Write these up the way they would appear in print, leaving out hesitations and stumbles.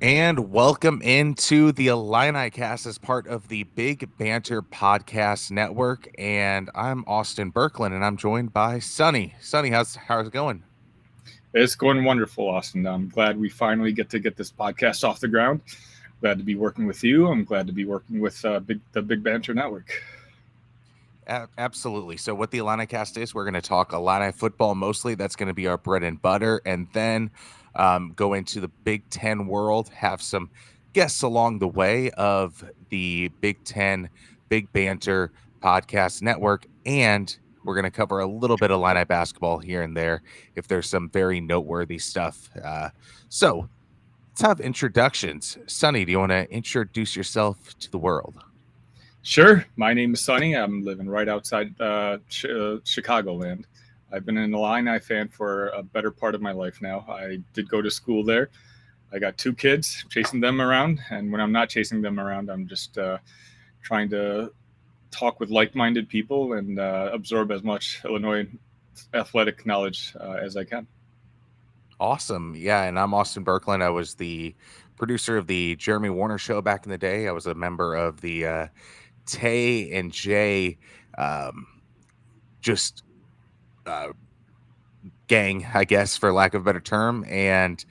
And welcome into the Illinicast as part of the Big Banter Podcast Network. And I'm Austin Berkland, and I'm joined by Sonny. Sonny, how's it going? It's going wonderful, Austin. I'm glad we finally get this podcast off the ground. Glad to be working with you. I'm glad to be working with the Big Banter Network. Absolutely. So, what the Illinicast is, we're going to talk Illini football mostly. That's going to be our bread and butter, and then go into the Big Ten world. Have some guests along the way of the Big Ten Big Banter Podcast Network, and we're going to cover a little bit of Illini basketball here and there if there's some very noteworthy stuff. So, let's have introductions. Sonny, do you want to introduce yourself to the world? Sure. My name is Sonny. I'm living right outside Chicagoland. I've been an Illini fan for a better part of my life now. I did go to school there. I got two kids, chasing them around, and when I'm not chasing them around, I'm just trying to talk with like-minded people and absorb as much Illinois athletic knowledge as I can. Awesome. Yeah, and I'm Austin Berkland. I was the producer of the Jeremy Warner show back in the day. I was a member of the Tay and Jay um, just uh, gang, I guess, for lack of a better term, and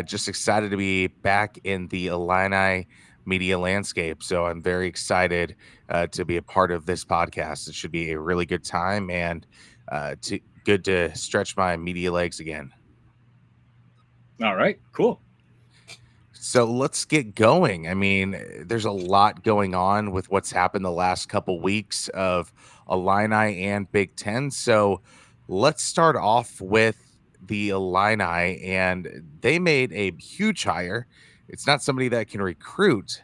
just excited to be back in the Illini media landscape. So I'm very excited to be a part of this podcast. It should be a really good time and good to stretch my media legs again. All right, cool. So let's get going. I mean, there's a lot going on with what's happened the last couple weeks of Illini and Big Ten. So let's start off with the Illini, and they made a huge hire. It's not somebody that can recruit,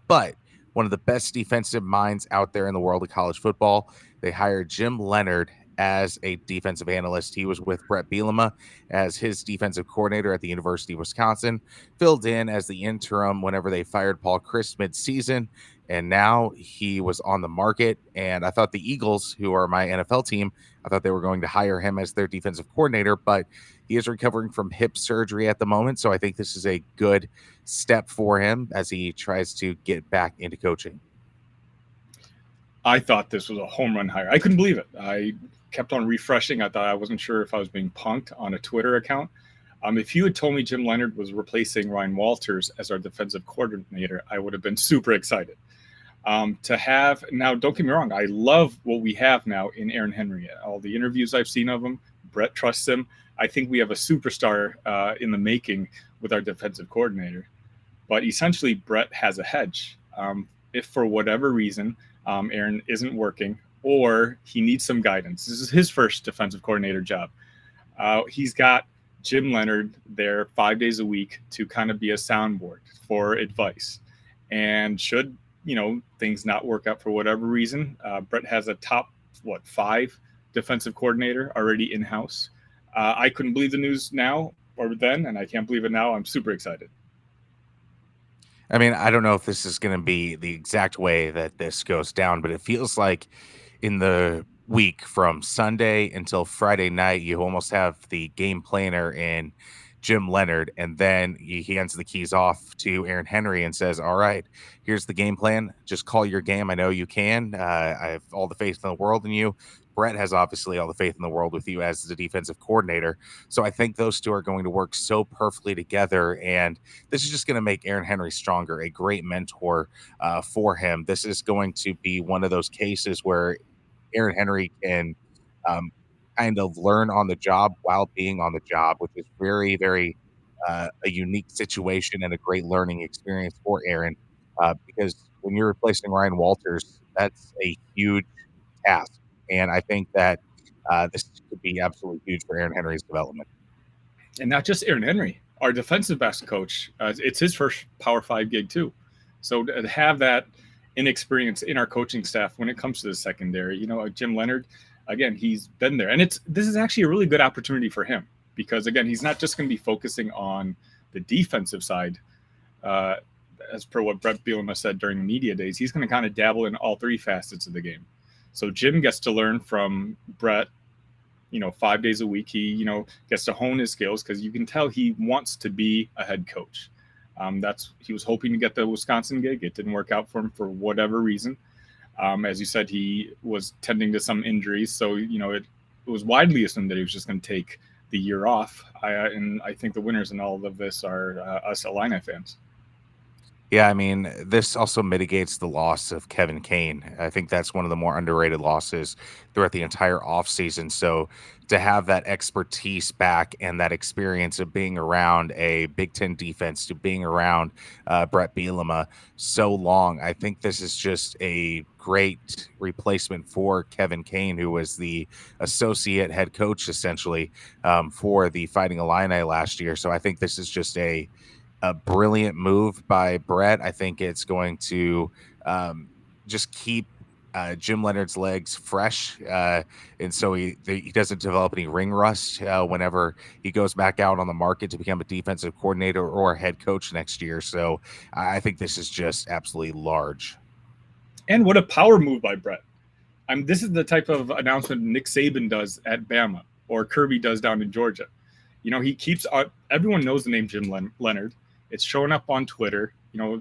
but one of the best defensive minds out there in the world of college football. They hired Jim Leonhard as a defensive analyst. He was with Brett Bielema as his defensive coordinator at the University of Wisconsin, filled in as the interim whenever they fired Paul Chryst midseason, and now he was on the market. And I thought the Eagles, who are my NFL team, I thought they were going to hire him as their defensive coordinator, but he is recovering from hip surgery at the moment. So I think this is a good step for him as he tries to get back into coaching. I thought this was a home run hire. I couldn't believe it. I kept on refreshing. I thought I wasn't sure if I was being punked on a Twitter account. If you had told me Jim Leonhard was replacing Ryan Walters as our defensive coordinator, I would have been super excited. To have now, don't get me wrong, I love what we have now in Aaron Henry. All the interviews I've seen of him, Brett trusts him. I think we have a superstar in the making with our defensive coordinator. But essentially, Brett has a hedge. If for whatever reason Aaron isn't working or he needs some guidance, this is his first defensive coordinator job. He's got Jim Leonhard there 5 days a week to kind of be a soundboard for advice. And should things not work out for whatever reason, Brett has a top five defensive coordinator already in house. I couldn't believe the news now or then, and I can't believe it now. I'm super excited. I mean, I don't know if this is going to be the exact way that this goes down, but it feels like in the week from Sunday until Friday night, you almost have the game planner in Jim Leonhard, and then he hands the keys off to Aaron Henry and says, "All right, here's the game plan. Just call your game. I know you can. I have all the faith in the world in you." Brett has obviously all the faith in the world with you as the defensive coordinator. So I think those two are going to work so perfectly together. And this is just going to make Aaron Henry stronger, a great mentor for him. This is going to be one of those cases where Aaron Henry can um, kind of learn on the job while being on the job, which is very, very a unique situation and a great learning experience for Aaron. Because when you're replacing Ryan Walters, that's a huge task. And I think that this could be absolutely huge for Aaron Henry's development. And not just Aaron Henry, our defensive backs coach. It's his first Power Five gig too. So to have that inexperience in our coaching staff when it comes to the secondary, Jim Leonhard, again, he's been there, and this is actually a really good opportunity for him because again, he's not just going to be focusing on the defensive side. Uh, as per what Brett Bielema said during the media days, he's going to kind of dabble in all three facets of the game. So Jim gets to learn from Brett 5 days a week. He gets to hone his skills because you can tell he wants to be a head coach. He was hoping to get the Wisconsin gig. It didn't work out for him for whatever reason. As you said, he was tending to some injuries, so it was widely assumed that he was just going to take the year off. And I think the winners in all of this are us Illini fans. Yeah, I mean, this also mitigates the loss of Kevin Kane. I think that's one of the more underrated losses throughout the entire offseason. So to have that expertise back and that experience of being around a Big Ten defense, to being around Brett Bielema so long, I think this is just a great replacement for Kevin Kane, who was the associate head coach essentially for the Fighting Illini last year. So I think this is just a brilliant move by Brett. I think it's going to um, just keep Jim Leonhard's legs fresh, and so he doesn't develop any ring rust whenever he goes back out on the market to become a defensive coordinator or a head coach next year. So I think this is just absolutely large. And what a power move by Brett. This is the type of announcement Nick Saban does at Bama or Kirby does down in Georgia. He keeps everyone knows the name Jim Leonhard. It's showing up on Twitter.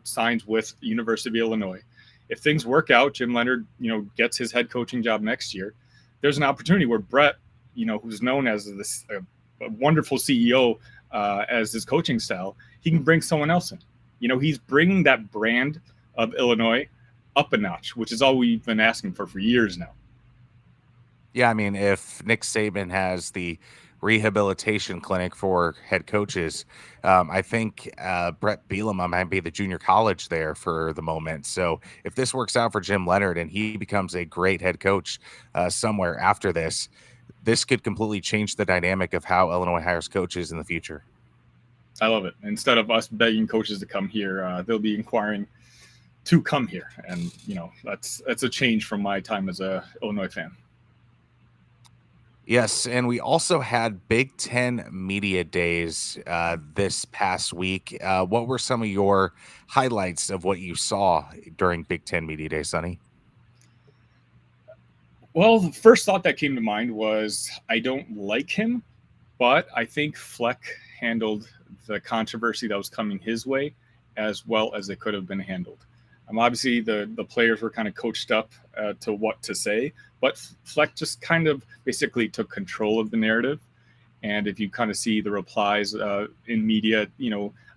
Signs with University of Illinois. If things work out, Jim Leonhard, gets his head coaching job next year. There's an opportunity where Brett, who's known as this a wonderful CEO as his coaching style, he can bring someone else in. He's bringing that brand of Illinois up a notch, which is all we've been asking for years now. Yeah, I mean, if Nick Saban has the rehabilitation clinic for head coaches, I think Brett Bielema might be the junior college there for the moment. So if this works out for Jim Leonhard and he becomes a great head coach somewhere after this, this could completely change the dynamic of how Illinois hires coaches in the future. I love it. Instead of us begging coaches to come here, they'll be inquiring to come here, and that's a change from my time as a Illinois fan. Yes, and we also had Big Ten Media Days this past week. What were some of your highlights of what you saw during Big Ten Media Day, Sonny? Well, the first thought that came to mind was I don't like him, but I think Fleck handled the controversy that was coming his way as well as it could have been handled. Obviously, the players were kind of coached up to what to say, but Fleck just kind of basically took control of the narrative. And if you kind of see the replies in media,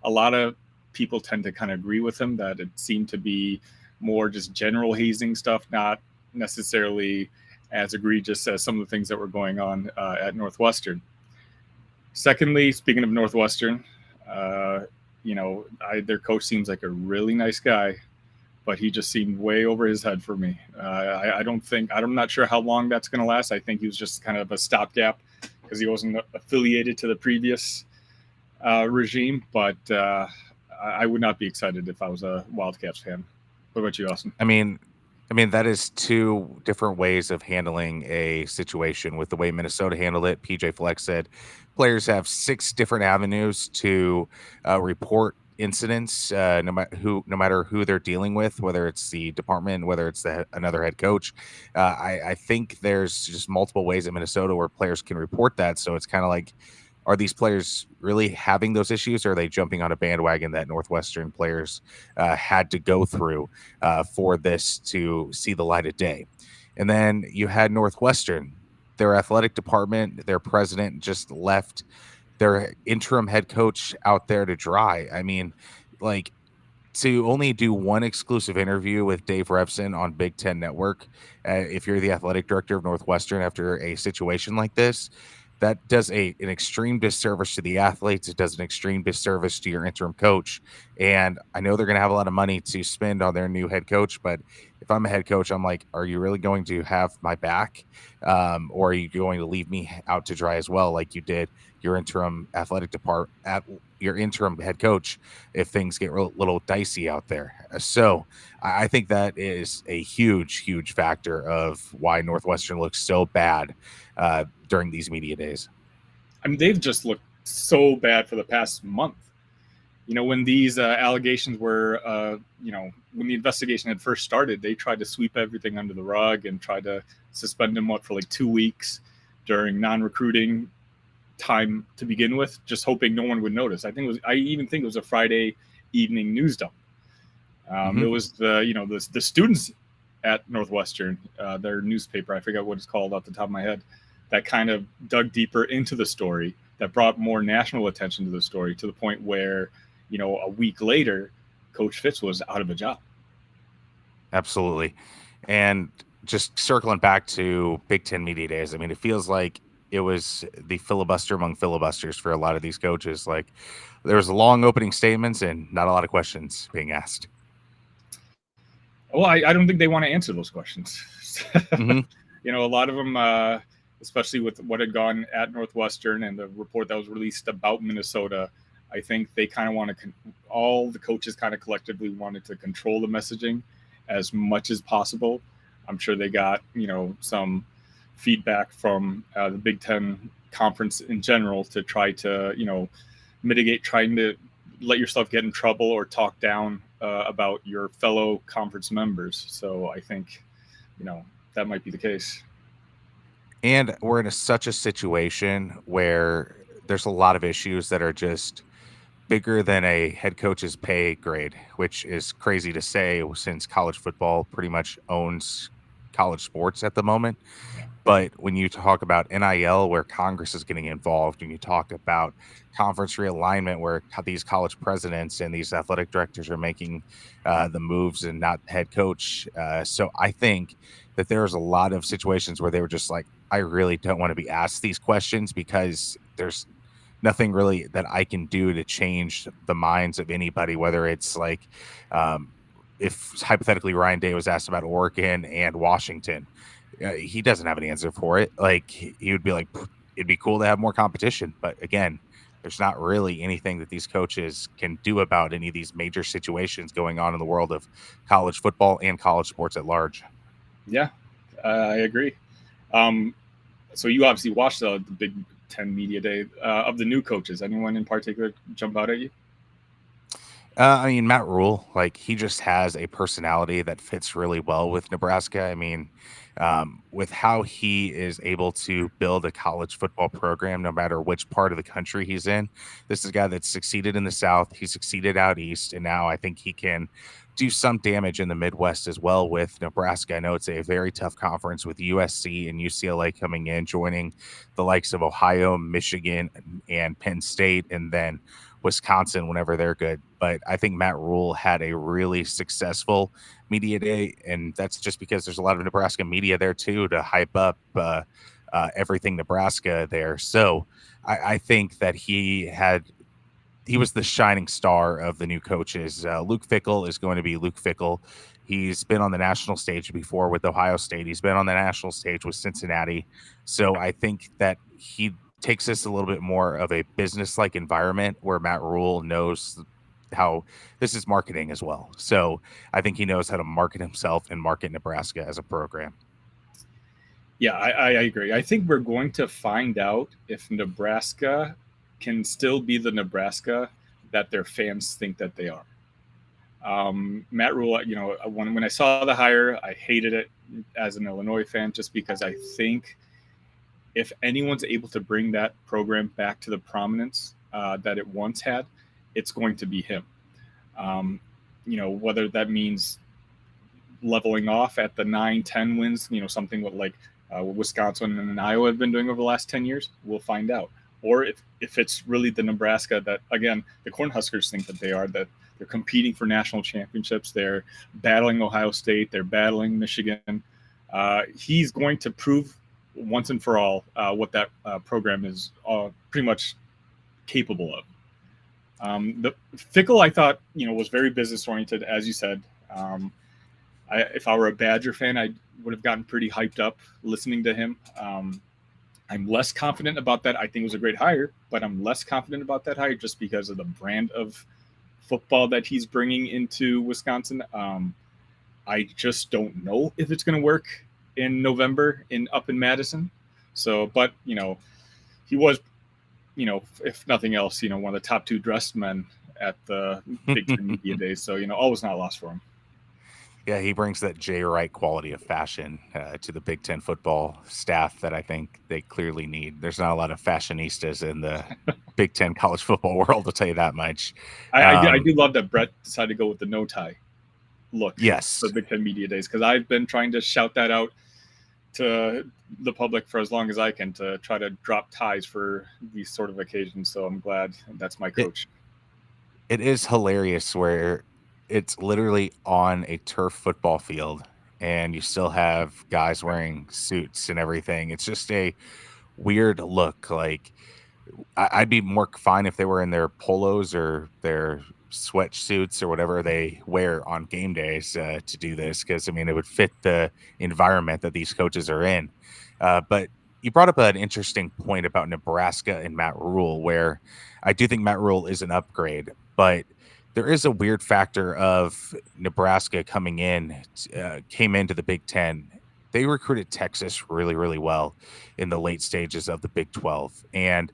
a lot of people tend to kind of agree with him that it seemed to be more just general hazing stuff, not necessarily as egregious as some of the things that were going on at Northwestern. Secondly, speaking of Northwestern, their coach seems like a really nice guy, but he just seemed way over his head for me. I'm not sure how long that's going to last. I think he was just kind of a stopgap because he wasn't affiliated to the previous regime, but I would not be excited if I was a Wildcats fan. What about you, Austin? I mean that is two different ways of handling a situation. With the way Minnesota handled it, PJ Fleck said players have 6 different avenues to report incidents, no matter who they're dealing with, whether it's the department, whether it's another head coach. I think there's just multiple ways in Minnesota where players can report that. So it's kind of like, are these players really having those issues, or are they jumping on a bandwagon that Northwestern players had to go through for this to see the light of day? And then you had Northwestern, their athletic department, their president just left their interim head coach out there to dry. I mean, like, to only do one exclusive interview with Dave Revson on Big Ten Network, if you're the athletic director of Northwestern after a situation like this, that does an extreme disservice to the athletes. It does an extreme disservice to your interim coach. And I know they're going to have a lot of money to spend on their new head coach, but if I'm a head coach, I'm like, are you really going to have my back? Or are you going to leave me out to dry as well, like you did your interim athletic department, at your interim head coach, if things get a little dicey out there? So I think that is a huge, huge factor of why Northwestern looks so bad during these media days. They've just looked so bad for the past month. When these allegations were, when the investigation had first started, they tried to sweep everything under the rug and tried to suspend him for like 2 weeks during non-recruiting time to begin with, just hoping no one would notice. I even think it was a Friday evening news dump. It was the students at Northwestern, their newspaper, I forget what it's called off the top of my head, that kind of dug deeper into the story, that brought more national attention to the story, to the point where, a week later, Coach Fitz was out of a job. Absolutely. And just circling back to Big Ten Media Days, I mean, it feels like it was the filibuster among filibusters for a lot of these coaches. Like there was long opening statements and not a lot of questions being asked. Well, I don't think they want to answer those questions. Mm-hmm. A lot of them, especially with what had gone at Northwestern and the report that was released about Minnesota, I think they kind of want to, all the coaches kind of collectively wanted to control the messaging as much as possible. I'm sure they got, some feedback from the Big Ten conference in general to try to, mitigate trying to let yourself get in trouble or talk down about your fellow conference members. So I think, that might be the case. And we're in such a situation where there's a lot of issues that are just bigger than a head coach's pay grade, which is crazy to say since college football pretty much owns college sports at the moment. Yeah. But when you talk about NIL, where Congress is getting involved, and you talk about conference realignment, where these college presidents and these athletic directors are making the moves and not the head coach. So I think that there's a lot of situations where they were just like, I really don't want to be asked these questions because there's nothing really that I can do to change the minds of anybody, whether it's like, if hypothetically Ryan Day was asked about Oregon and Washington, he doesn't have an answer for it. Like he would be like, it'd be cool to have more competition. But again, there's not really anything that these coaches can do about any of these major situations going on in the world of college football and college sports at large. Yeah, I agree. Um, so you obviously watched the Big Ten Media Day of the new coaches. Anyone in particular jump out at you? I mean, Matt Rule, like he just has a personality that fits really well with Nebraska. I mean, with how he is able to build a college football program, no matter which part of the country he's in. This is a guy that's succeeded in the South, he succeeded out east, and now I think he can do some damage in the Midwest as well with Nebraska. I know it's a very tough conference with USC and UCLA coming in, joining the likes of Ohio, Michigan, and Penn State, and then Wisconsin whenever they're good. But I think Matt Rule had a really successful media day, and that's just because there's a lot of Nebraska media there too to hype up everything Nebraska there. So I think that he was the shining star of the new coaches. Luke Fickell is going to be Luke Fickell. He's been on the national stage before with Ohio State. He's been on the national stage with Cincinnati. So I think that he takes us a little bit more of a business-like environment where Matt Rule knows how this is marketing as well. So I think he knows how to market himself and market Nebraska as a program. Yeah, I agree. I think we're going to find out if Nebraska can still be the Nebraska that their fans think that they are. Matt Rule, when I saw the hire, I hated it as an Illinois fan just because I think if anyone's able to bring that program back to the prominence that it once had, it's going to be him. Whether that means leveling off at the 9-10 wins, something with like what Wisconsin and Iowa have been doing over the last 10 years, we'll find out. Or if it's really the Nebraska that, again, the Cornhuskers think that they are, that they're competing for national championships, they're battling Ohio State, they're battling Michigan. He's going to prove once and for all what that program is pretty much capable of. The Fickell, I thought, was very business oriented, as you said. If I were a Badger fan, I would have gotten pretty hyped up listening to him. I'm less confident about that. I think it was a great hire, but I'm less confident about that hire just because of the brand of football that he's bringing into Wisconsin. I just don't know if it's going to work in November up in Madison. So, but he was, if nothing else, one of the top 2 dressed men at the Big Ten Media Days. So, all was not lost for him. Yeah, he brings that Jay Wright quality of fashion to the Big Ten football staff that I think they clearly need. There's not a lot of fashionistas in the Big Ten college football world, I'll tell you that much. I Um, do love that Brett decided to go with the no tie look for yes, Big Ten Media Days, because I've been trying to shout that out to the public for as long as I can to try to drop ties for these sort of occasions. So I'm glad that's my it, coach. it is hilarious where it's literally on a turf football field and you still have guys wearing suits and everything. It's just a weird look. Like, I'd be more fine if they were in their polos or their sweatsuits or whatever they wear on game days to do this, because I mean it would fit the environment that these coaches are in. But you brought up an interesting point about Nebraska and Matt Rule, where I do think Matt Rule is an upgrade, but there is a weird factor of Nebraska coming in, came into the Big Ten. They recruited Texas really, really well in the late stages of the Big 12. And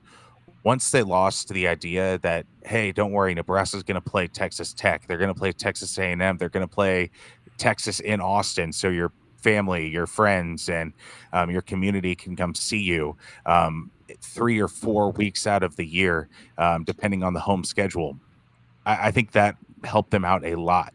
once they lost the idea that, hey, don't worry, Nebraska's going to play Texas Tech, they're going to play Texas A&M, they're going to play Texas in Austin, so your family, your friends, and your community can come see you 3 or 4 weeks out of the year, depending on the home schedule. I think that helped them out a lot.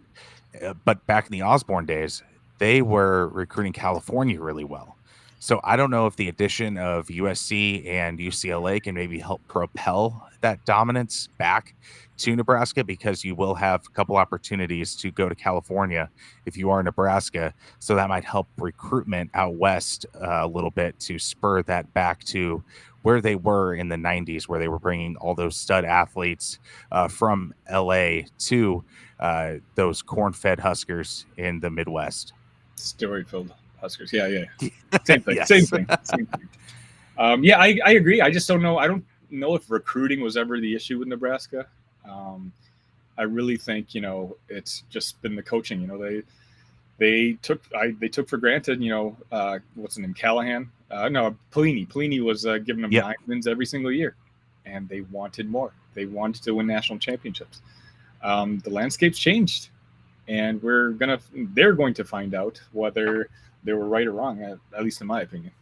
But back in the Osborne days, they were recruiting California really well. So I don't know if the addition of USC and UCLA can maybe help propel that dominance back to Nebraska, because you will have a couple opportunities to go to California if you are Nebraska. So that might help recruitment out west a little bit to spur that back to where they were in the 90s, where they were bringing all those stud athletes from LA to those corn-fed Huskers in the Midwest. Steroid filled Huskers. Yeah, yeah. Same thing. Same Yes. thing. Same thing. Yeah, I agree. I just don't know. I don't know if recruiting was ever the issue with Nebraska. Um, I really think it's just been the coaching. They took for granted. What's his name, Callahan? No, Pelini. Pelini was giving them Yep. 9 wins every single year, and they wanted more. They wanted to win national championships. The landscape's changed, and they're going to find out whether they were right or wrong. At least in my opinion.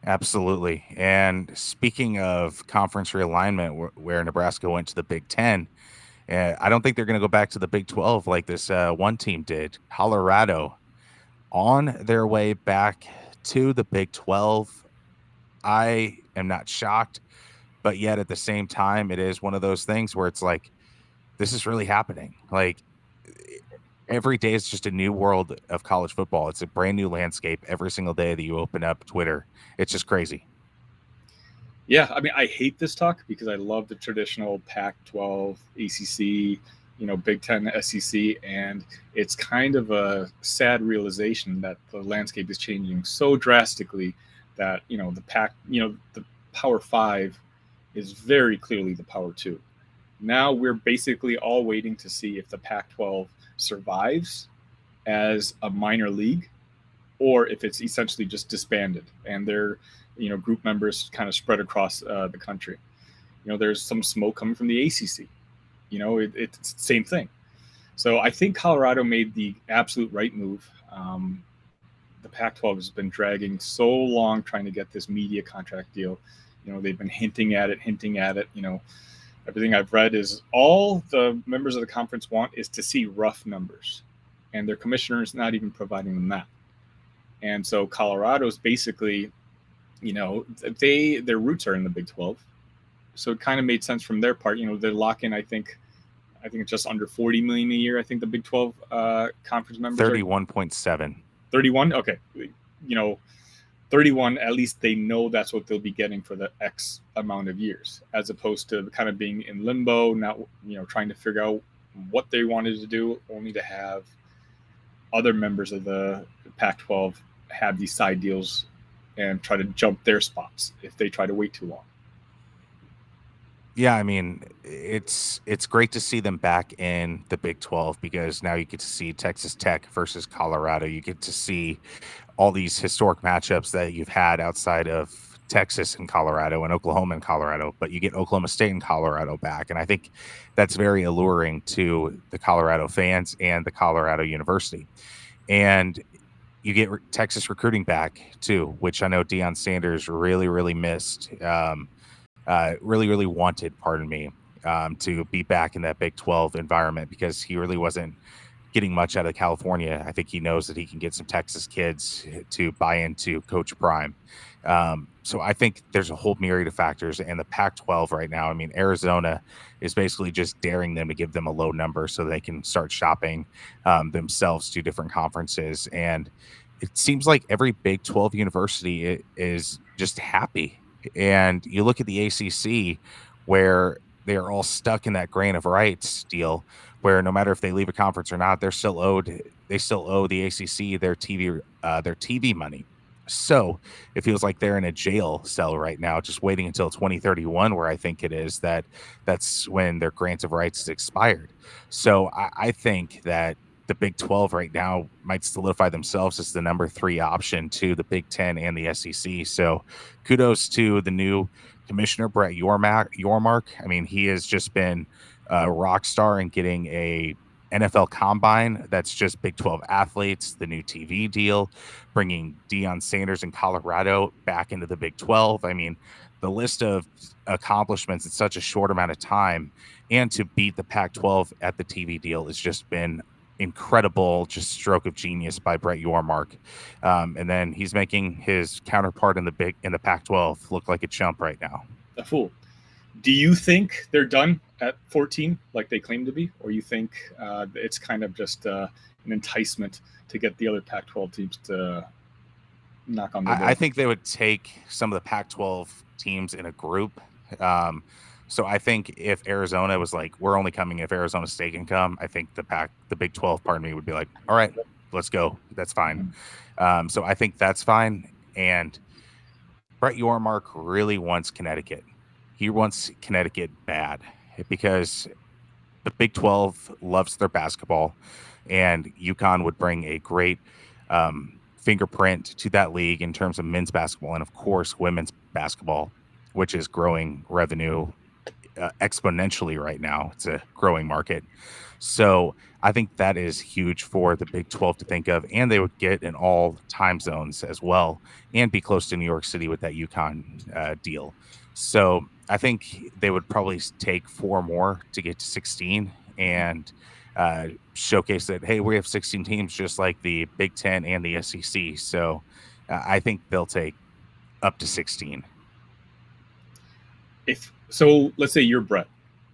Absolutely. And speaking of conference realignment, where Nebraska went to the Big Ten, I don't think they're going to go back to the Big 12 like this one team did. Colorado on their way back to the Big 12. I am not shocked, but yet at the same time, it is one of those things where it's like, this is really happening. Like, every day is just a new world of college football. It's a brand new landscape every single day that you open up Twitter. It's just crazy. Yeah, I mean, I hate this talk because I love the traditional Pac-12, ACC, Big Ten, SEC, and it's kind of a sad realization that the landscape is changing so drastically that the Power Five is very clearly the Power Two. Now we're basically all waiting to see if the Pac-12 survives as a minor league or if it's essentially just disbanded and their group members kind of spread across the country. There's some smoke coming from the ACC. It's the same thing. So I think Colorado made the absolute right move. The Pac-12 has been dragging so long trying to get this media contract deal. They've been hinting at it, hinting at it. Everything I've read is all the members of the conference want is to see rough numbers, and their commissioner is not even providing them that. And so Colorado's basically, their roots are in the Big 12, so it kind of made sense from their part. They're locking, I think it's just under 40 million a year. I think the Big 12 conference members are 31.7. 31. Okay, you know, 31. At least they know that's what they'll be getting for the X amount of years, as opposed to kind of being in limbo, not trying to figure out what they wanted to do, only to have other members of the Pac-12 have these side deals and try to jump their spots if they try to wait too long. Yeah, I mean, it's great to see them back in the Big 12, because now you get to see Texas Tech versus Colorado. You get to see all these historic matchups that you've had outside of Texas and Colorado and Oklahoma and Colorado, but you get Oklahoma State and Colorado back. And I think that's very alluring to the Colorado fans and the Colorado University. And you get Texas recruiting back too, which I know Deion Sanders really, really missed. Really, really wanted, pardon me, to be back in that Big 12 environment because he really wasn't getting much out of California. I think he knows that he can get some Texas kids to buy into Coach Prime. So I think there's a whole myriad of factors. And the Pac 12 right now, I mean, Arizona is basically just daring them to give them a low number so they can start shopping themselves to different conferences. And it seems like every Big 12 university is just happy. And you look at the ACC where they are all stuck in that grain of rights deal where no matter if they leave a conference or not, they still owe the ACC their TV money. So it feels like they're in a jail cell right now, just waiting until 2031, where I think it is that's when their grant of rights is expired. So I think that the Big 12 right now might solidify themselves as the number 3 option to the Big 10 and the SEC. So kudos to the new commissioner, Brett Yormark. I mean, he has just been a rock star in getting a NFL combine that's just Big 12 athletes, the new TV deal, bringing Deion Sanders in Colorado back into the Big 12. I mean, the list of accomplishments in such a short amount of time and to beat the Pac 12 at the TV deal has just been incredible, just stroke of genius by Brett Yormark. And then he's making his counterpart in the Pac-12 look like a chump right now. A fool. Do you think they're done at 14 like they claim to be, or you think it's kind of just an enticement to get the other Pac-12 teams to knock on their door? I think they would take some of the Pac-12 teams in a group. So I think if Arizona was like, we're only coming if Arizona State can come, I think the Big 12, pardon me, would be like, all right, let's go. That's fine. So I think that's fine. And Brett Yormark really wants Connecticut. He wants Connecticut bad because the Big 12 loves their basketball, and UConn would bring a great fingerprint to that league in terms of men's basketball and, of course, women's basketball, which is growing revenue exponentially right now. It's a growing market. So I think that is huge for the Big 12 to think of. And they would get in all time zones as well and be close to New York City with that UConn deal. So I think they would probably take 4 more to get to 16 and showcase that, hey, we have 16 teams just like the Big 10 and the SEC. So I think they'll take up to 16. So, let's say you're Brett.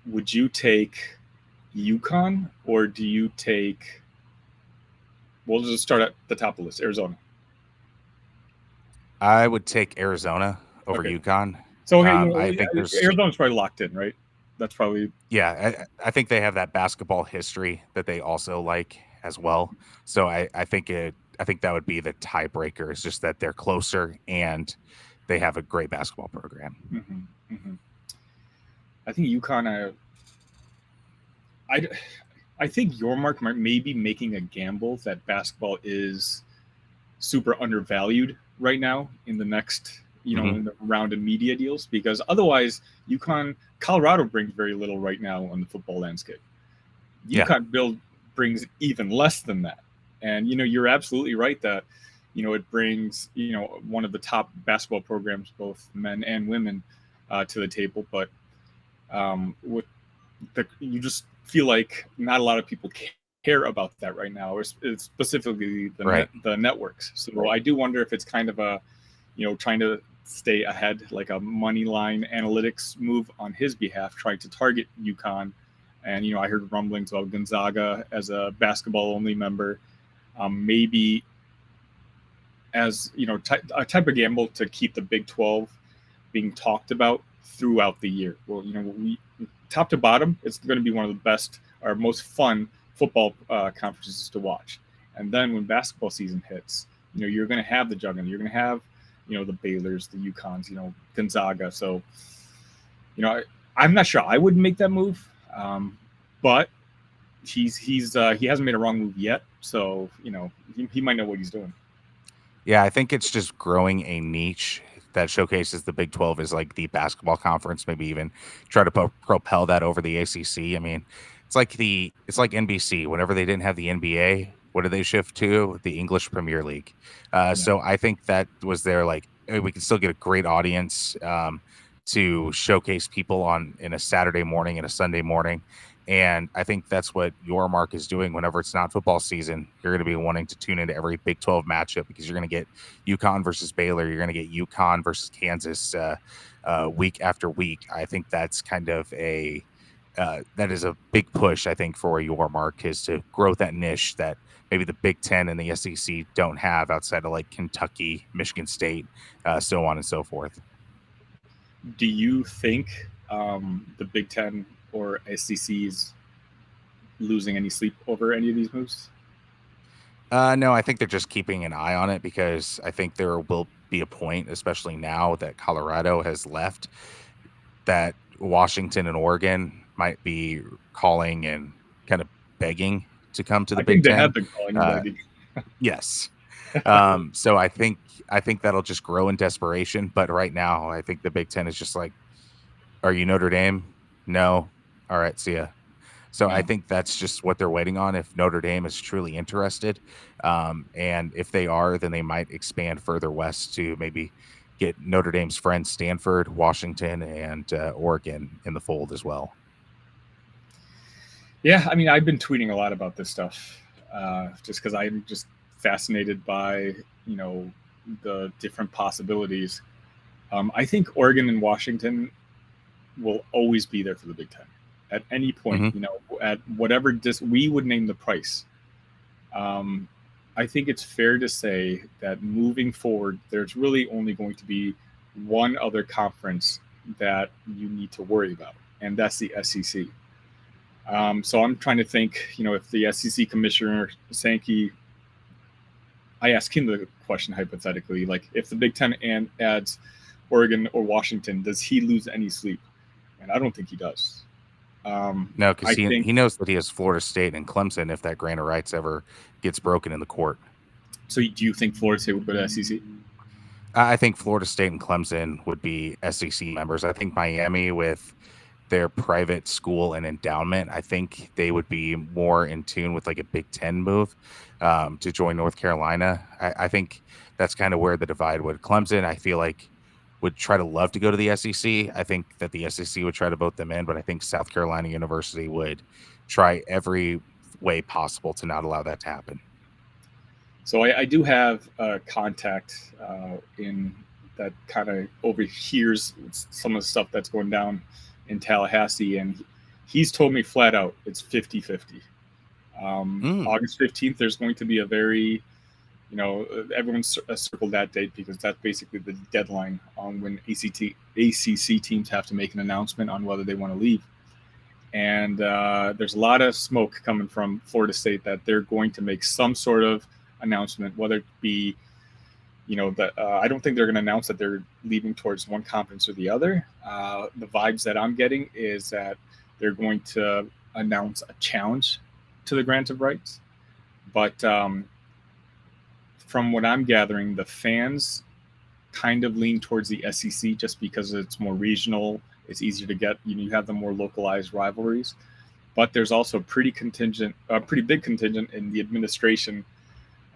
Would you take UConn or do you take? We'll just start at the top of the list. Arizona. I would take Arizona over UConn. So okay, I think Arizona's probably locked in, right? That's probably I think they have that basketball history that they also like as well. So I think that would be the tiebreaker. It's just that they're closer and they have a great basketball program. Mm-hmm, mm-hmm. I think UConn. I think Yormark may be making a gamble that basketball is super undervalued right now in the next, in the round of media deals, because otherwise Colorado brings very little right now on the football landscape. UConn brings even less than that. And, you're absolutely right that, it brings, one of the top basketball programs, both men and women, to the table. But you just feel like not a lot of people care about that right now, or specifically the networks. So I do wonder if it's kind of a, trying to stay ahead, like a money line analytics move on his behalf, trying to target UConn. And, I heard rumblings about Gonzaga as a basketball only member, maybe as, a type of gamble to keep the Big 12 being talked about throughout the year. Well, top to bottom, it's going to be one of the best or most fun football conferences to watch. And then when basketball season hits, you're going to have the juggernaut. You're going to have, the Baylors, the UConns, Gonzaga. So, I'm not sure I would make that move, but he hasn't made a wrong move yet. So, he might know what he's doing. Yeah, I think it's just growing a niche that showcases the Big 12 as like the basketball conference, maybe even try to propel that over the ACC. I mean, it's like NBC. Whenever they didn't have the NBA, what did they shift to? The English Premier League. Yeah. So I think that was their like, hey, we can still get a great audience to showcase people on in a Saturday morning and a Sunday morning. And I think that's what your mark is doing whenever it's not football season. You're going to be wanting to tune into every Big 12 matchup because you're going to get UConn versus Baylor. You're going to get UConn versus Kansas week after week. I think that's kind of that is a big push, I think, for your mark is to grow that niche that maybe the Big Ten and the SEC don't have outside of like Kentucky, Michigan State, so on and so forth. Do you think the Big Ten or SEC is losing any sleep over any of these moves? No, I think they're just keeping an eye on it because I think there will be a point, especially now that Colorado has left, that Washington and Oregon might be calling and kind of begging to come to the I Big think they have Ten. been calling and Uh, begging. yes. So I think that'll just grow in desperation. But right now, I think the Big Ten is just like, are you Notre Dame? No. All right, see ya. So I Yeah. think that's just what they're waiting on. If Notre Dame is truly interested, and if they are, then they might expand further west to maybe get Notre Dame's friends Stanford, Washington, and Oregon in the fold as well. Yeah, I mean, I've been tweeting a lot about this stuff, just because I'm just fascinated by the different possibilities. I think Oregon and Washington will always be there for the Big Ten at any point. Hmm. At whatever we would name the price. Um, I think it's fair to say that moving forward, there's really only going to be one other conference that you need to worry about, and that's the SEC. So I'm trying to think, if the SEC commissioner Sankey, I asked him the question hypothetically, like if the Big Ten and adds Oregon or Washington, does he lose any sleep? And I don't think he does. No, because I think he knows that he has Florida State and Clemson if that grant of rights ever gets broken in the court. so. Do you think Florida State would go to SEC? I think Florida State and Clemson would be SEC members. I think Miami with their private school and endowment, I think they would be more in tune with like a Big Ten move to join North Carolina. I think that's kind of where the divide would. Clemson, I feel like, would try to love to go to the SEC. I think that the SEC would try to vote them in, but I think South Carolina University would try every way possible to not allow that to happen. So I do have a contact in that kind of overhears some of the stuff that's going down in Tallahassee, and he's told me flat out it's 50-50. Mm, August 15th, there's going to be a very, everyone's circled that date because that's basically the deadline on when ACC teams have to make an announcement on whether they want to leave. And there's a lot of smoke coming from Florida State that they're going to make some sort of announcement, whether it be, that I don't think they're going to announce that they're leaving towards one conference or the other. The vibes that I'm getting is that they're going to announce a challenge to the grant of rights. But from what I'm gathering, the fans kind of lean towards the SEC just because it's more regional. It's easier to get. You have the more localized rivalries. But there's also a pretty big contingent in the administration,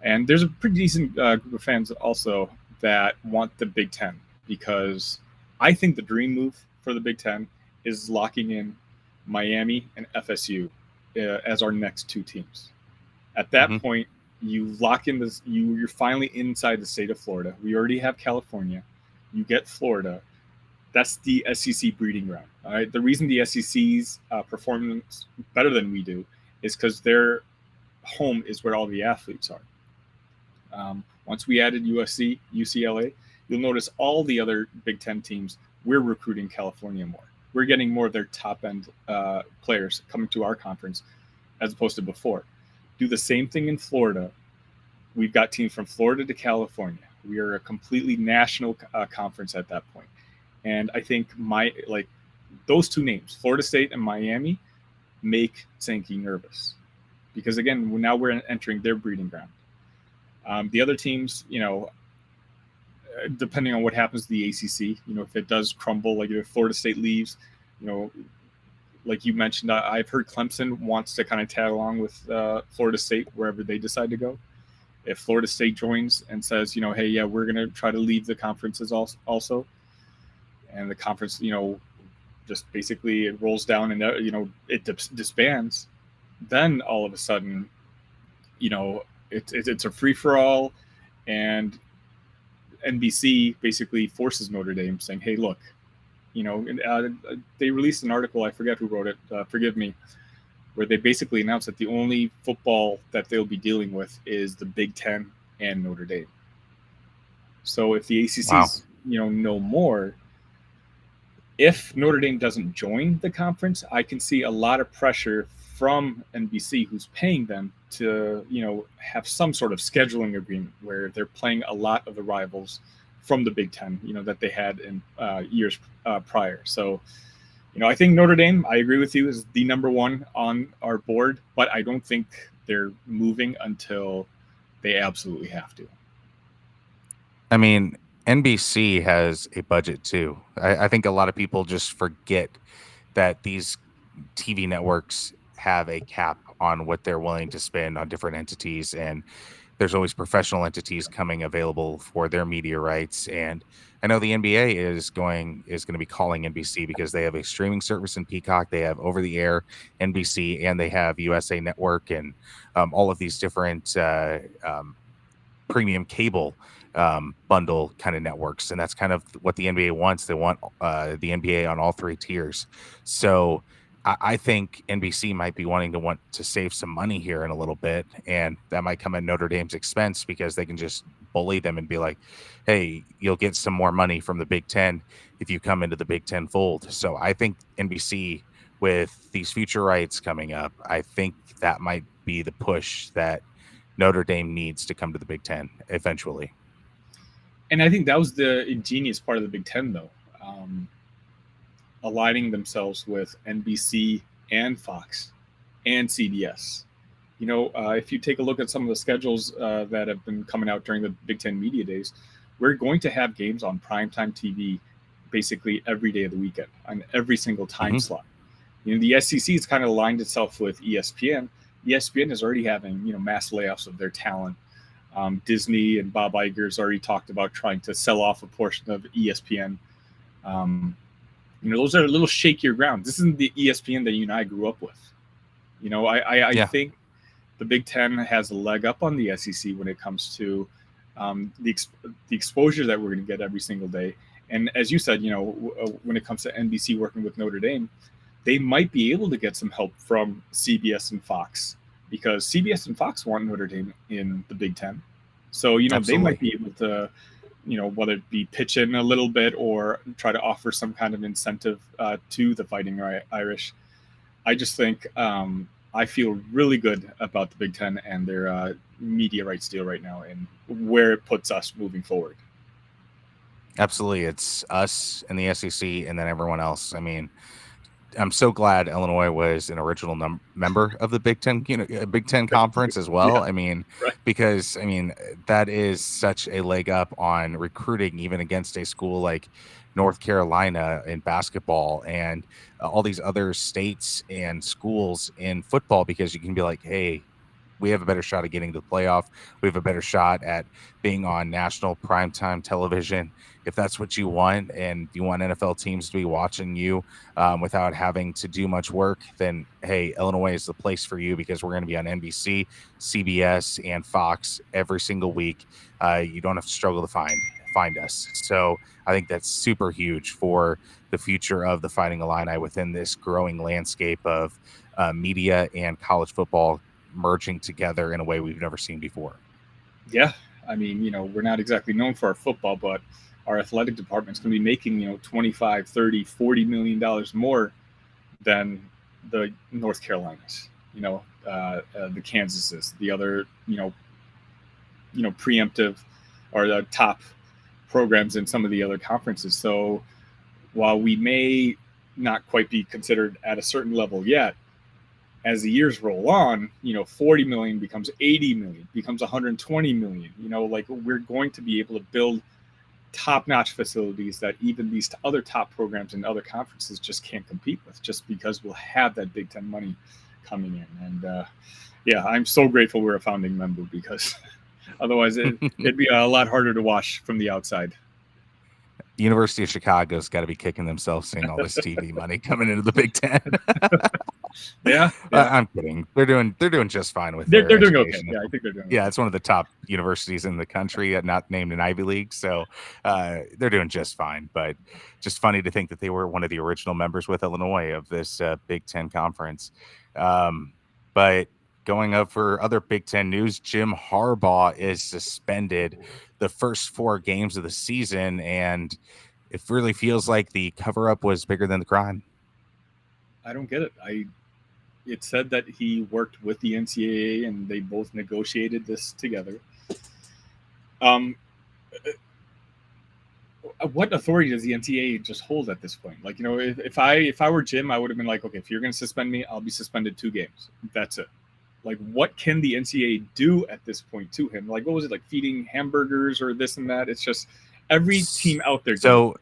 and there's a pretty decent group of fans also that want the Big Ten because I think the dream move for the Big Ten is locking in Miami and FSU as our next two teams. At that hmm. point, you lock in this. You're finally inside the state of Florida. We already have California. You get Florida. That's the SEC breeding ground. All right. The reason the SEC's performance better than we do is because their home is where all the athletes are. Once we added USC, UCLA, you'll notice all the other Big Ten teams, we're recruiting California more. We're getting more of their top end players coming to our conference as opposed to before. Do the same thing in Florida. We've got teams from Florida to California. We are a completely national conference at that point. And I think those two names, Florida State and Miami, make Sankey nervous because again, now we're entering their breeding ground. The other teams, depending on what happens to the ACC, if it does crumble, like if Florida State leaves, you know, like you mentioned, I've heard Clemson wants to kind of tag along with Florida State wherever they decide to go. If Florida State joins and says, hey, yeah, we're going to try to leave the conferences also, and the conference, just basically it rolls down and, it disbands, then all of a sudden, it's a free for all, and NBC basically forces Notre Dame, saying, "Hey, look, they released an article. I forget who wrote it. Forgive me." Where they basically announced that the only football that they'll be dealing with is the Big Ten and Notre Dame. So if the ACC's, no more, if Notre Dame doesn't join the conference, I can see a lot of pressure from NBC, who's paying them to, have some sort of scheduling agreement where they're playing a lot of the rivals from the Big Ten, that they had in years prior. So, I think Notre Dame, I agree with you, is the number one on our board, but I don't think they're moving until they absolutely have to. I mean, NBC has a budget too. I think a lot of people just forget that these TV networks have a cap on what they're willing to spend on different entities, and there's always professional entities coming available for their media rights. And I know the NBA is going to be calling NBC because they have a streaming service in Peacock, they have over the air NBC, and they have USA Network, and all of these different premium cable bundle kind of networks. And that's kind of what the NBA wants. They want the NBA on all three tiers. So I think NBC might be want to save some money here in a little bit, and that might come at Notre Dame's expense because they can just bully them and be like, "Hey, you'll get some more money from the Big Ten if you come into the Big Ten fold." So I think NBC, with these future rights coming up, I think that might be the push that Notre Dame needs to come to the Big Ten eventually. And I think that was the ingenious part of the Big Ten, though, aligning themselves with NBC and Fox and CBS. If you take a look at some of the schedules that have been coming out during the Big Ten media days, we're going to have games on primetime TV basically every day of the weekend on every single time slot. The SEC has kind of aligned itself with ESPN. ESPN is already having mass layoffs of their talent. Disney and Bob Iger's already talked about trying to sell off a portion of ESPN. Those are a little shakier ground. This isn't the ESPN that you and I grew up with. I think the Big Ten has a leg up on the SEC when it comes to the exposure that we're going to get every single day. And as you said, when it comes to NBC working with Notre Dame, they might be able to get some help from CBS and Fox, because CBS and Fox want Notre Dame in the Big Ten. So, they might be able to, whether it be pitch in a little bit or try to offer some kind of incentive to the Fighting Irish. I just think I feel really good about the Big Ten and their media rights deal right now and where it puts us moving forward. Absolutely. It's us and the SEC and then everyone else. I mean, I'm so glad Illinois was an original member of the Big Ten, Big Ten conference as well. Yeah, I mean, right. because that is such a leg up on recruiting, even against a school like North Carolina in basketball and all these other states and schools in football, because you can be like, "Hey, we have a better shot at getting to the playoff. We have a better shot at being on national primetime television. If that's what you want, and you want NFL teams to be watching you without having to do much work, then hey, Illinois is the place for you, because we're going to be on NBC, CBS, and Fox every single week. You don't have to struggle to find us." So I think that's super huge for the future of the Fighting Illini within this growing landscape of media and college football merging together in a way we've never seen before. Yeah. I mean, we're not exactly known for our football, but our athletic department's going to be making, 25, 30, $40 million more than the North Carolinas, the Kansases, the other, preemptive or the top programs in some of the other conferences. So while we may not quite be considered at a certain level yet, as the years roll on, 40 million becomes 80 million, becomes 120 million. Like, we're going to be able to build top-notch facilities that even these other top programs in other conferences just can't compete with, just because we'll have that Big Ten money coming in. And yeah, I'm so grateful we're a founding member, because otherwise it'd be a lot harder to watch from the outside. University of Chicago's got to be kicking themselves seeing all this TV money coming into the Big Ten. Yeah, yeah. I'm kidding. They're doing just fine with They're, their they're doing okay. education. Yeah, I think they're doing Yeah, okay. it's one of the top universities in the country, not named an Ivy League. So they're doing just fine. But just funny to think that they were one of the original members with Illinois of this Big Ten conference. But going up for other Big Ten news, Jim Harbaugh is suspended the first 4 games of the season. And it really feels like the cover up was bigger than the crime. I don't get it. It said that he worked with the NCAA and they both negotiated this together. Um, what authority does the NCAA just hold at this point? Like, if I were Jim, I would have been like, okay, if you're going to suspend me, I'll be suspended 2 games. That's it. Like, what can the NCAA do at this point to him? Like, what was it, like feeding hamburgers or this and that? It's just every team out there. So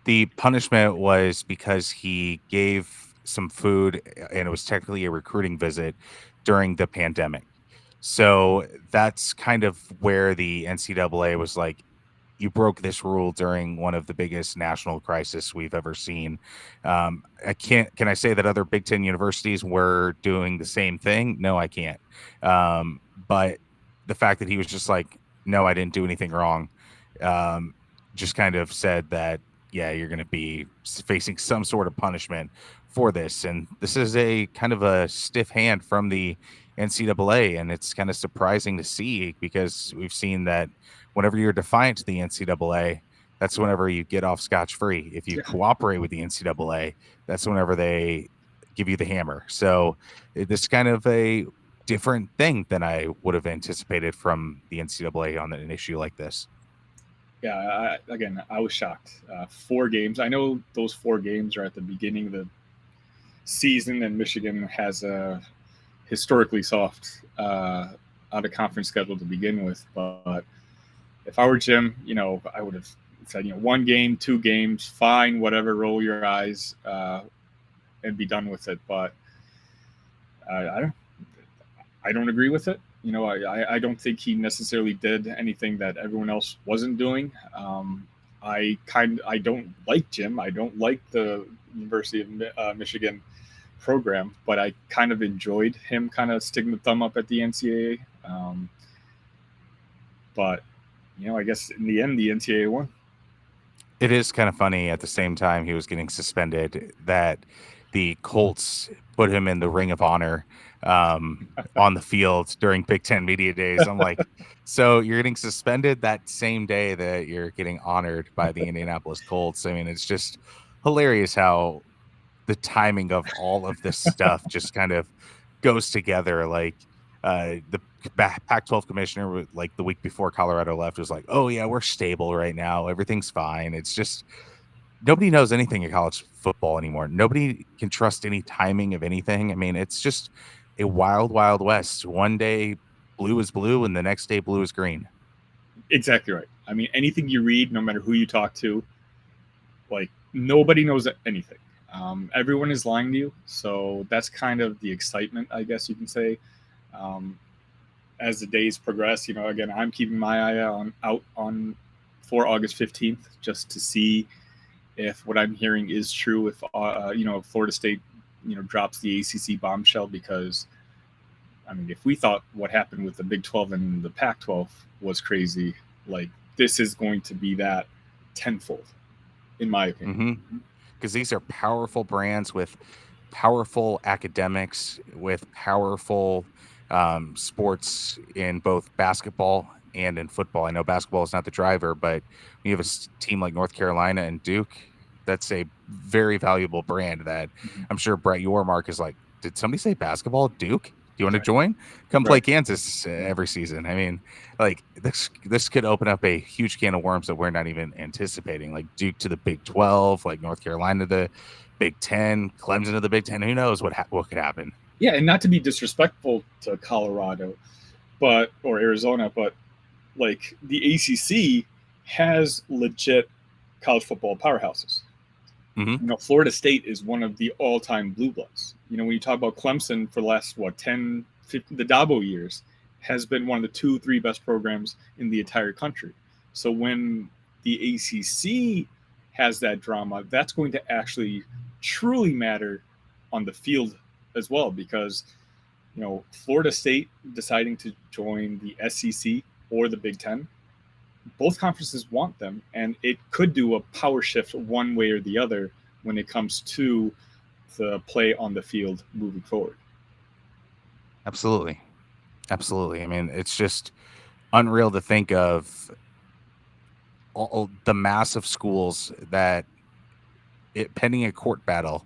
the punishment was because he gave some food, and it was technically a recruiting visit during the pandemic. So that's kind of where the NCAA was like, you broke this rule during one of the biggest national crises we've ever seen. Can I say that other Big Ten universities were doing the same thing? No, I can't. But the fact that he was just like, no, I didn't do anything wrong, just kind of said that, yeah, you're going to be facing some sort of punishment for this. And this is a kind of a stiff hand from the NCAA. And it's kind of surprising to see, because we've seen that whenever you're defiant to the NCAA, that's whenever you get off scotch free. If you cooperate with the NCAA, that's whenever they give you the hammer. So this is kind of a different thing than I would have anticipated from the NCAA on an issue like this. Yeah, again, I was shocked. 4 games. I know those 4 games are at the beginning of the season, and Michigan has a historically soft out of conference schedule to begin with. But if I were Jim, I would have said, 1 game, 2 games, fine, whatever, roll your eyes and be done with it. But I don't agree with it. I don't think he necessarily did anything that everyone else wasn't doing. I don't like Jim. I don't like the University of Michigan program, but I kind of enjoyed him kind of sticking the thumb up at the NCAA. But I guess in the end, the NCAA won. It is kind of funny at the same time he was getting suspended that the Colts put him in the Ring of Honor on the field during Big Ten Media Days. I'm like, so you're getting suspended that same day that you're getting honored by the Indianapolis Colts. I mean, it's just hilarious how the timing of all of this stuff just kind of goes together. Like the Pac-12 commissioner, like the week before Colorado left, was like, "Oh yeah, we're stable right now. Everything's fine." It's just nobody knows anything in college football anymore. Nobody can trust any timing of anything. I mean, it's just a wild, wild west. One day blue is blue, and the next day blue is green. Exactly right. I mean, anything you read, no matter who you talk to, like nobody knows anything. Everyone is lying to you, so that's kind of the excitement, I guess you can say. Um, as the days progress, again, I'm keeping my eye out on for August 15th, just to see if what I'm hearing is true. If Florida State drops the ACC bombshell, because I mean, if we thought what happened with the Big 12 and the Pac 12 was crazy, like this is going to be that tenfold, in my opinion. Because these are powerful brands with powerful academics, with powerful sports in both basketball and in football. I know basketball is not the driver, but when you have a team like North Carolina and Duke, that's a very valuable brand that I'm sure Brett Yormark is like, did somebody say basketball, Duke? Do you want to join? Come play Right. Kansas every season. I mean, like this could open up a huge can of worms that we're not even anticipating. Like Duke to the Big 12, like North Carolina to the Big 10, Clemson to the Big 10. Who knows what could happen? Yeah, and not to be disrespectful to Colorado, or Arizona, but like the ACC has legit college football powerhouses. Hmm. Florida State is one of the all-time blue bloods. When you talk about Clemson for the last 10, 15, the Dabo years has been one of the 2, 3 best programs in the entire country. So when the ACC has that drama, that's going to actually truly matter on the field as well, because Florida State deciding to join the SEC or the Big Ten, both conferences want them, and it could do a power shift one way or the other when it comes to the play on the field moving forward. Absolutely. Absolutely. I mean, it's just unreal to think of all the massive schools that pending a court battle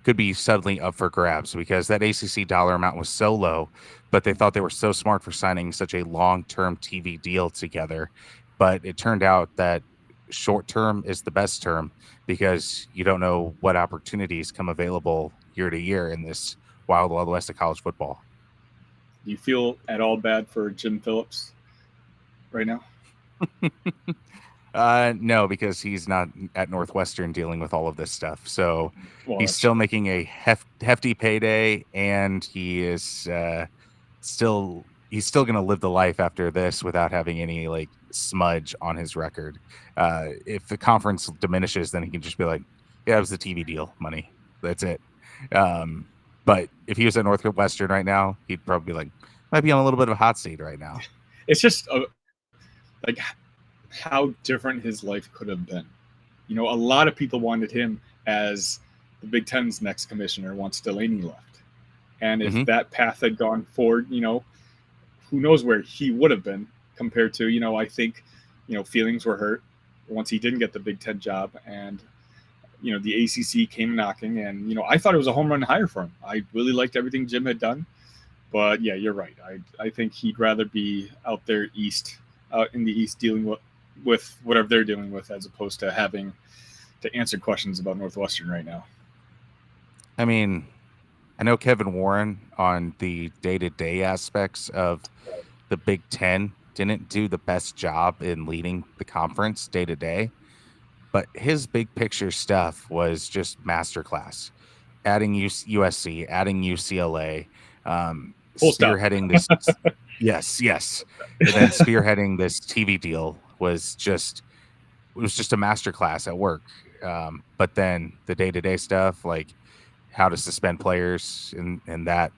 could be suddenly up for grabs because that ACC dollar amount was so low, but they thought they were so smart for signing such a long-term TV deal together. But it turned out that short term is the best term because you don't know what opportunities come available year to year in this wild, wild west of college football. Do you feel at all bad for Jim Phillips right now? No, because he's not at Northwestern dealing with all of this stuff. So Well, he's that's still true. making a hefty payday, and he is he's still going to live the life after this without having any like smudge on his record. If the conference diminishes, then he can just be like, "Yeah, it was the TV deal, money. That's it." Um, but if he was at Northwestern right now, he'd probably be like, might be on a little bit of a hot seat right now. It's just like how different his life could have been. A lot of people wanted him as the Big Ten's next commissioner once Delaney left. And if Hmm. that path had gone forward, who knows where he would have been compared to, I think, feelings were hurt once he didn't get the Big Ten job. And, the ACC came knocking. And, I thought it was a home run hire for him. I really liked everything Jim had done. But yeah, you're right. I think he'd rather be out there out in the East, dealing with whatever they're dealing with, as opposed to having to answer questions about Northwestern right now. I mean, I know Kevin Warren on the day-to-day aspects of the Big Ten didn't do the best job in leading the conference day to day, but his big picture stuff was just masterclass. Adding USC, adding UCLA, Full stop. spearheading this. Yes, yes, and then spearheading this TV deal was just a masterclass at work. But then the day to day stuff, like how to suspend players and that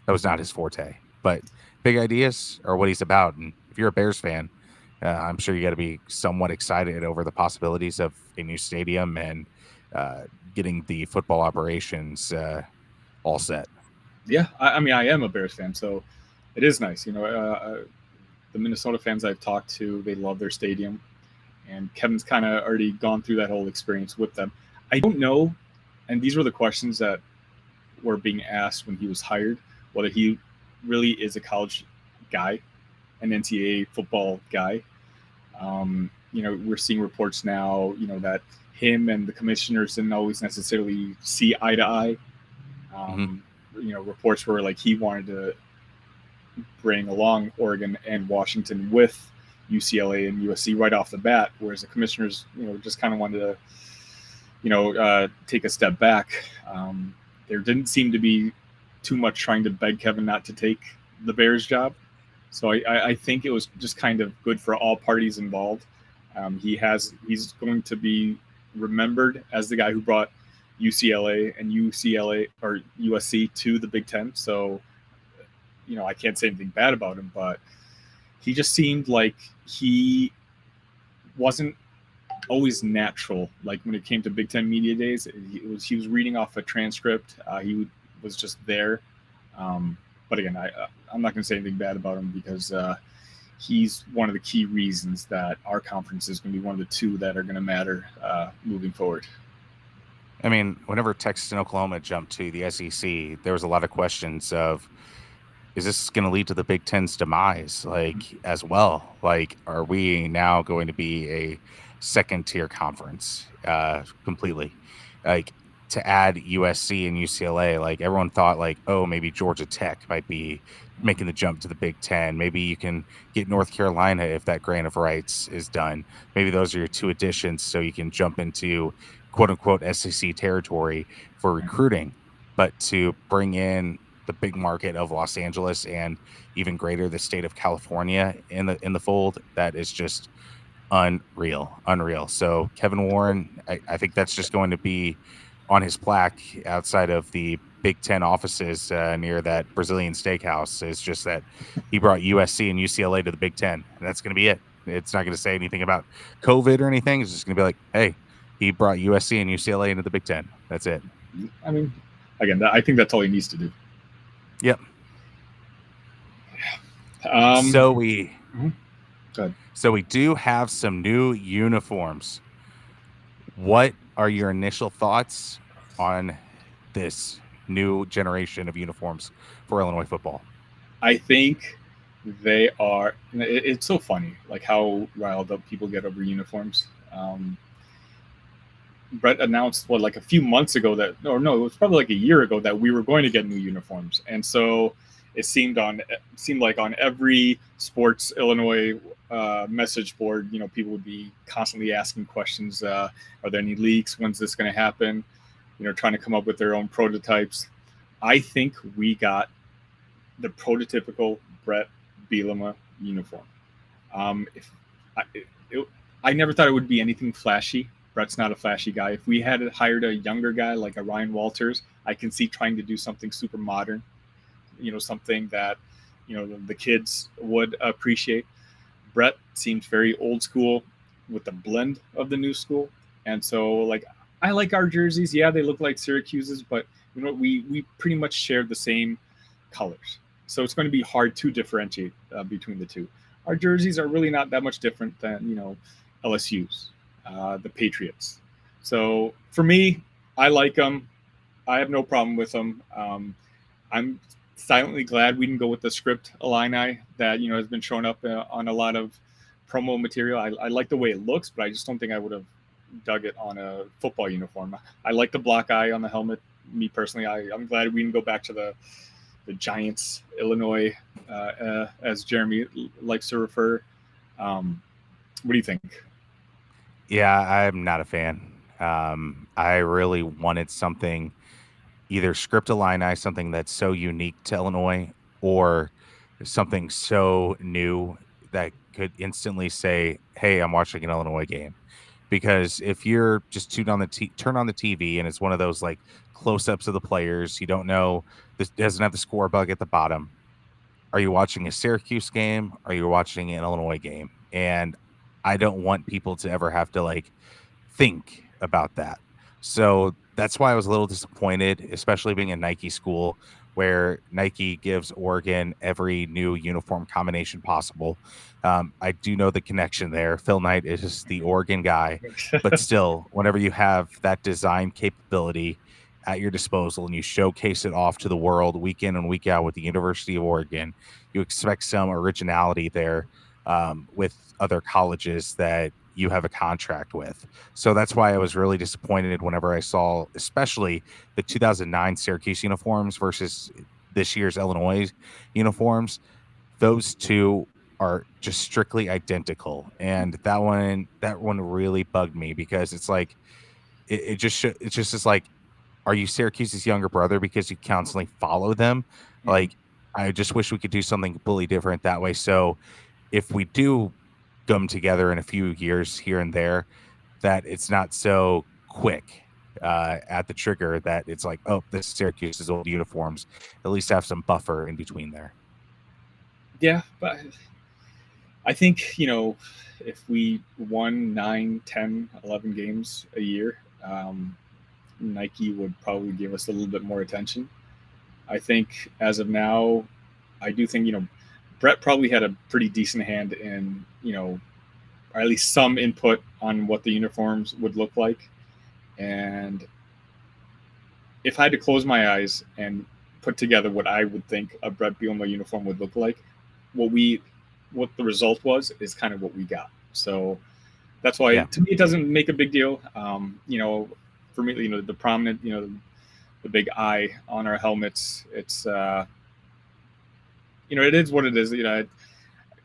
was not his forte. But big ideas are what he's about. And if you're a Bears fan, I'm sure you got to be somewhat excited over the possibilities of a new stadium and uh, getting the football operations all set. Yeah, I mean, I am a Bears fan, so it is nice. The Minnesota fans I've talked to, they love their stadium, and Kevin's kind of already gone through that whole experience with them. I don't know, and these were the questions that were being asked when he was hired, whether he really is a college guy, an NCAA football guy. We're seeing reports now, that him and the commissioners didn't always necessarily see eye to eye. Hmm. Um, Reports were like he wanted to bring along Oregon and Washington with UCLA and USC right off the bat, whereas the commissioners, just kind of wanted to, take a step back. There didn't seem to be too much trying to beg Kevin not to take the Bears job. So I think it was just kind of good for all parties involved. He's going to be remembered as the guy who brought UCLA and UCLA or USC to the Big Ten. So I can't say anything bad about him, but he just seemed like he wasn't always natural. Like when it came to Big Ten media days, he was reading off a transcript. He was just there. But again, I'm not going to say anything bad about him because he's one of the key reasons that our conference is going to be one of the two that are going to matter moving forward. I mean, whenever Texas and Oklahoma jumped to the SEC, there was a lot of questions of, is this going to lead to the Big Ten's demise, like as well? Like, are we now going to be a second tier conference completely? Like to add USC and UCLA. Like everyone thought, like, oh, maybe Georgia Tech might be making the jump to the Big Ten. Maybe you can get North Carolina if that grant of rights is done. Maybe those are your two additions, so you can jump into quote unquote SEC territory for recruiting. But to bring in the big market of Los Angeles and even greater the state of California in the fold, that is just unreal. So Kevin Warren, I think that's just going to be on his plaque outside of the Big Ten offices near that Brazilian steakhouse. Is just that he brought USC and UCLA to the Big Ten, and that's going to be it. It's not going to say anything about COVID or anything. It's just going to be like, hey, he brought USC and UCLA into the Big Ten. That's it. I mean, again, I think that's all he needs to do. Yep. Um, So we Go ahead. so we do have some new uniforms. What are your initial thoughts on this new generation of uniforms for Illinois football? I think they are. It's so funny, like how riled up people get over uniforms. Brett announced like a few months ago that, or no, it was probably like a year ago that we were going to get new uniforms, and so it seemed like on every sports Illinois message board, people would be constantly asking questions. Are there any leaks? When's this going to happen? Trying to come up with their own prototypes. I think we got the prototypical Brett Bielema uniform. If I, I never thought it would be anything flashy. Brett's not a flashy guy. If we had hired a younger guy like a Ryan Walters, I can see trying to do something super modern, something that, the kids would appreciate. Brett seems very old school with the blend of the new school. And so, like, I like our jerseys. Yeah, they look like Syracuse's, but, we pretty much share the same colors. So it's going to be hard to differentiate between the two. Our jerseys are really not that much different than, LSU's, the Patriots. So for me, I like them. I have no problem with them. I'm silently glad we didn't go with the script Illini that has been shown up on a lot of promo material. I like the way it looks, but I just don't think I would have dug it on a football uniform. I like the black eye on the helmet. Me personally, I'm glad we didn't go back to the Giants, Illinois, as Jeremy likes to refer. What do you think? Yeah, I'm not a fan. I really wanted something either script Illini, something that's so unique to Illinois, or something so new that could instantly say, "Hey, I'm watching an Illinois game." Because if you're just turn on the TV and it's one of those like close-ups of the players, you don't know this doesn't have the score bug at the bottom. Are you watching a Syracuse game? Are you watching an Illinois game? And I don't want people to ever have to like think about that. So that's why I was a little disappointed, especially being a Nike school where Nike gives Oregon every new uniform combination possible. I do know the connection there. Phil Knight is just the Oregon guy, but still, whenever you have that design capability at your disposal and you showcase it off to the world week in and week out with the University of Oregon, you expect some originality there with other colleges that you have a contract with. So that's why I was really disappointed whenever I saw, especially the 2009 Syracuse uniforms versus this year's Illinois uniforms. Those two are just strictly identical, and that one really bugged me because it's like it just is like, are you Syracuse's younger brother because you constantly follow them? Mhm. Like, I just wish we could do something completely different that way. So if we do come together in a few years here and there, that it's not so quick at the trigger that it's like, oh, this is Syracuse's old uniforms. At least have some buffer in between there. Yeah, but I think, if we won 9, 10, 11 games a year, Nike would probably give us a little bit more attention. I think as of now, I do think, Brett probably had a pretty decent hand in, or at least some input on what the uniforms would look like. And if I had to close my eyes and put together what I would think a Brett Bielema uniform would look like, what we what the result was is kind of what we got. So that's why Yeah. to me it doesn't make a big deal. for me, the prominent, the big I on our helmets. It's it is what it is.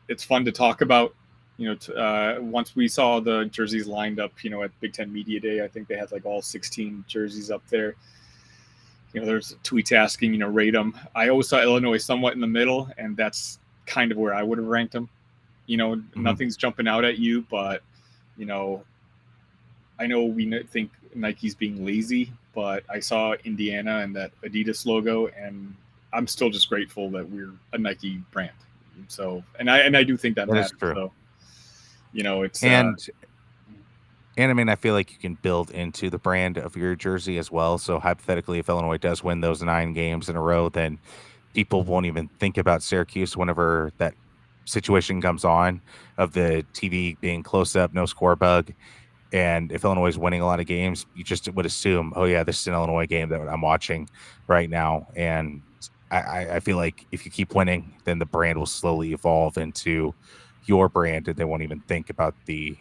It's fun to talk about. Once we saw the jerseys lined up, at Big Ten Media Day, I think they had like all 16 jerseys up there. There's tweets asking, rate them. I always saw Illinois somewhat in the middle, and that's kind of where I would have ranked them. Nothing's jumping out at you, but I know we think Nike's being lazy, but I saw Indiana and that Adidas logo, and I'm still just grateful that we're a Nike brand. So, and I do think that matters. Is true. So, it's and I mean, I feel like you can build into the brand of your jersey as well. So hypothetically, if Illinois does win those 9 games in a row, then people won't even think about Syracuse whenever that situation comes on of the TV being close up, no score bug. And if Illinois is winning a lot of games, you just would assume, oh yeah, this is an Illinois game that I'm watching right now. And I feel like if you keep winning, then the brand will slowly evolve into your brand, and they won't even think about the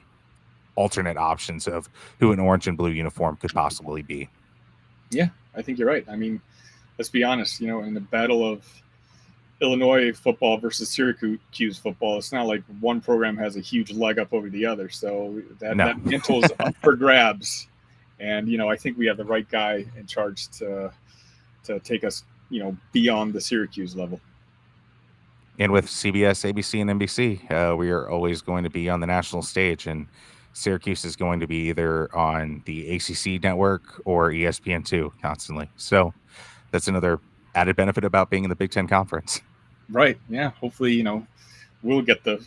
alternate options of who an orange and blue uniform could possibly be. Yeah, I think you're right. I mean, let's be honest, in the battle of Illinois football versus Syracuse football, it's not like one program has a huge leg up over the other. So that mantle is up for grabs. And, I think we have the right guy in charge to take us, beyond the Syracuse level. And with CBS, ABC, and NBC, we are always going to be on the national stage, and Syracuse is going to be either on the ACC network or ESPN2 constantly. So that's another added benefit about being in the Big Ten Conference. Right. Yeah. Hopefully, we'll get the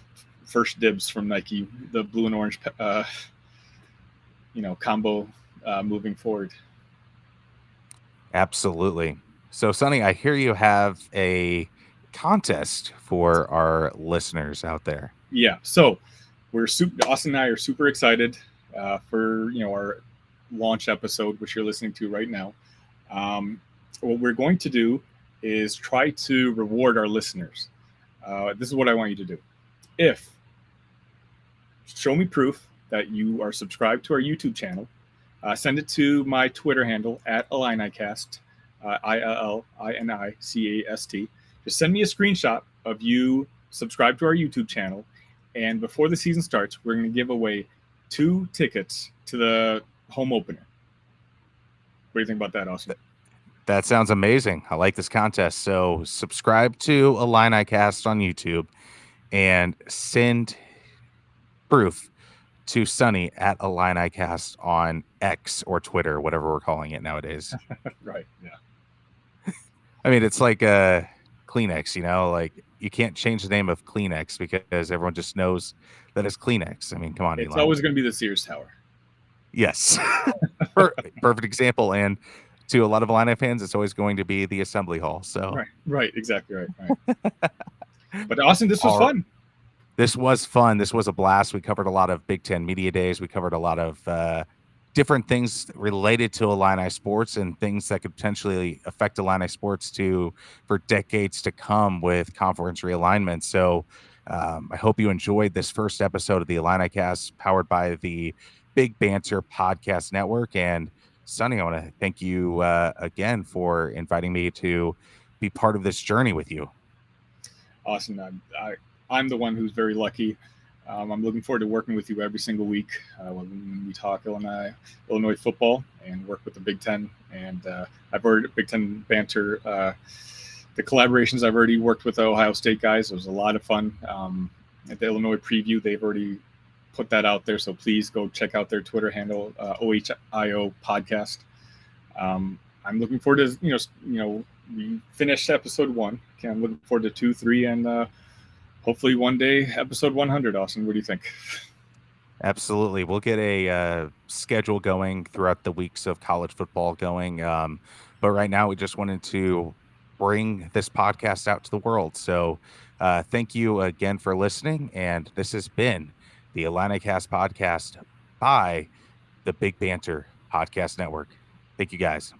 first dibs from Nike, the blue and orange, combo moving forward. Absolutely. So, Sonny, I hear you have a contest for our listeners out there. Yeah. So Austin and I are super excited for, our launch episode, which you're listening to right now. What we're going to do is try to reward our listeners. This is what I want you to do. Show me proof that you are subscribed to our YouTube channel. Send it to my Twitter handle at Illinicast, ILLINICAST. Just send me a screenshot of you subscribe to our YouTube channel. And before the season starts, we're going to give away 2 tickets to the home opener. What do you think about that, Austin? That sounds amazing. I like this contest. So subscribe to Illinicast on YouTube and send proof to Sonny at Illinicast on X or Twitter, whatever we're calling it nowadays. Right. Yeah. I mean, it's like a Kleenex, like you can't change the name of Kleenex because everyone just knows that it's Kleenex. I mean, come on, it's Eli. always going to be the Sears Tower. Yes. Perfect example. And to a lot of Illini fans, it's always going to be the Assembly Hall. So right, exactly right. But Austin, this was fun. This was fun. This was a blast. We covered a lot of Big Ten Media Days. We covered a lot of different things related to Illini sports and things that could potentially affect Illini sports for decades to come with conference realignment. So I hope you enjoyed this first episode of the Illinicast, powered by the Big Banter Podcast Network. And Sonny, I want to thank you again for inviting me to be part of this journey with you. Awesome. I'm the one who's very lucky. I'm looking forward to working with you every single week when we talk Illinois football and work with the Big Ten. And I've already Big Ten banter. The collaborations I've already worked with the Ohio State guys. It was a lot of fun. At the Illinois preview, they've already put that out there. So please go check out their Twitter handle, OHIO podcast. I'm looking forward to, we finished episode 1. Okay, I'm looking forward to 2, 3, and hopefully one day episode 100. Austin, what do you think? Absolutely. We'll get a schedule going throughout the weeks of college football going. But right now we just wanted to bring this podcast out to the world. So thank you again for listening. And this has been the Illinicast podcast by the Big Banter Podcast Network. Thank you, guys.